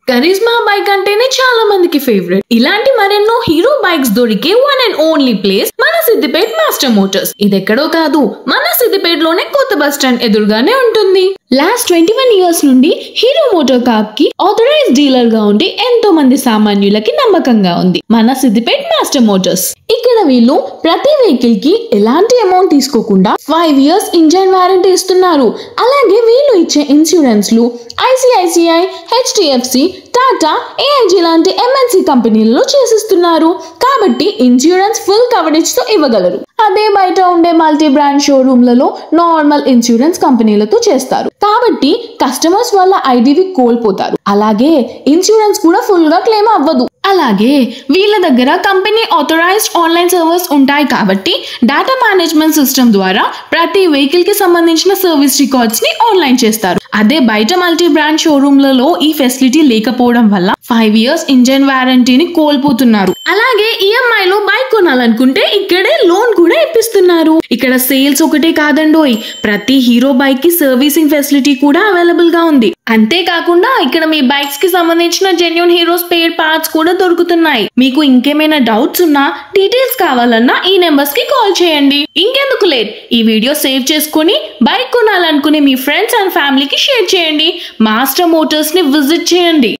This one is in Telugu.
కరిజ్మా బైక్ అంటేనే చాలా మందికి ఫేవరెట్. ఇలాంటి మరెన్నో హీరో బైక్స్ దొరికే వన్ అండ్ ఓన్లీ ప్లేస్ మన సిద్దిపేట్ మాస్టర్ మోటార్స్. ఇదెక్కడో కాదు, మన సిద్దిపేటలోనే కొత్త బస్ స్టాండ్ ఎదురుగానే ఉంటుంది. లాస్ట్ 21 ఇయర్స్ నుండి హీరో మోటార్ కార్ప్ కి ఆథరైజ్ డీలర్ గా ఉండి ఎంతో మంది సామాన్యులకి నమ్మకంగా ఉంది మన సిద్దిపేట్ మాస్టర్ మోటార్స్. ఇక్కడ వీళ్ళు ప్రతి వెహికల్ కి ఎలాంటి అమౌంట్ తీసుకోకుండా 5 years ఇంజన్ వారంటీ ఇస్తున్నారు. అలాగే వీళ్ళు ఇచ్చే ఇన్సూరెన్స్ లు ICICI, HDFC, టాటా, AIG లాంటి MNC కంపెనీలలో చేసిస్తున్నారు. కాబట్టి ఇన్సూరెన్స్ ఫుల్ కవరేజ్ తో ఇవ్వగలరు. అదే బయట ఉండే మల్టీ బ్రాండ్ షోరూమ్లలో నార్మల్ ఇన్సూరెన్స్ కంపెనీలతో చేస్తారు. కాబట్టి కస్టమర్స్ వాళ్ళ ఐడివి కోల్పోతారు. అలాగే ఇన్సూరెన్స్ కూడా ఫుల్ గా క్లెయిమ్ అవ్వదు. అలాగే వీళ్ళ దగ్గర కంపెనీ ఆథరైజ్డ్ ఆన్లైన్ సర్వర్స్ ఉంటాయి. కాబట్టి డేటా మేనేజ్మెంట్ సిస్టమ్ ద్వారా ప్రతి వెహికల్ కి సంబంధించిన సర్వీస్ రికార్డ్స్ ని ఆన్లైన్ చేస్తారు. అదే బయట మల్టీ బ్రాండ్ షోరూమ్లలో ఈ ఫెసిలిటీ లేకపోవడం వల్ల 5 years ఇంజన్ వారంటీని కోల్పోతున్నారు. అలాగే EMI లో బైక్ కొనాలనుకుంటే ఇక్కడే లోన్ కూడా ఇప్పిస్తున్నారు. ఇక్కడ సేల్స్ ఒకటే కాదండోయ్, ప్రతి హీరో బైక్ కి సర్వీసింగ్ ఫెసిలిటీ కూడా అవైలబుల్ గా ఉంది. అంతేకాకుండా ఇక్కడ మీ బైక్స్ కి సంబంధించిన జెన్యూన్ హీరో స్పేర్ పార్ట్స్ కూడా దొరుకుతున్నాయి. మీకు ఇంకేమైనా డౌట్స్ ఉన్నా, డీటెయిల్స్ కావాలన్నా ఈ నెంబర్స్ కి కాల్ చేయండి. ఇంకెందుకు లేట్, ఈ వీడియో సేవ్ చేసుకుని బైక్ కొనాలనుకునే మీ ఫ్రెండ్స్ అండ్ ఫ్యామిలీకి షేర్ చేయండి. మాస్టర్ మోటార్స్ ని విజిట్ చేయండి.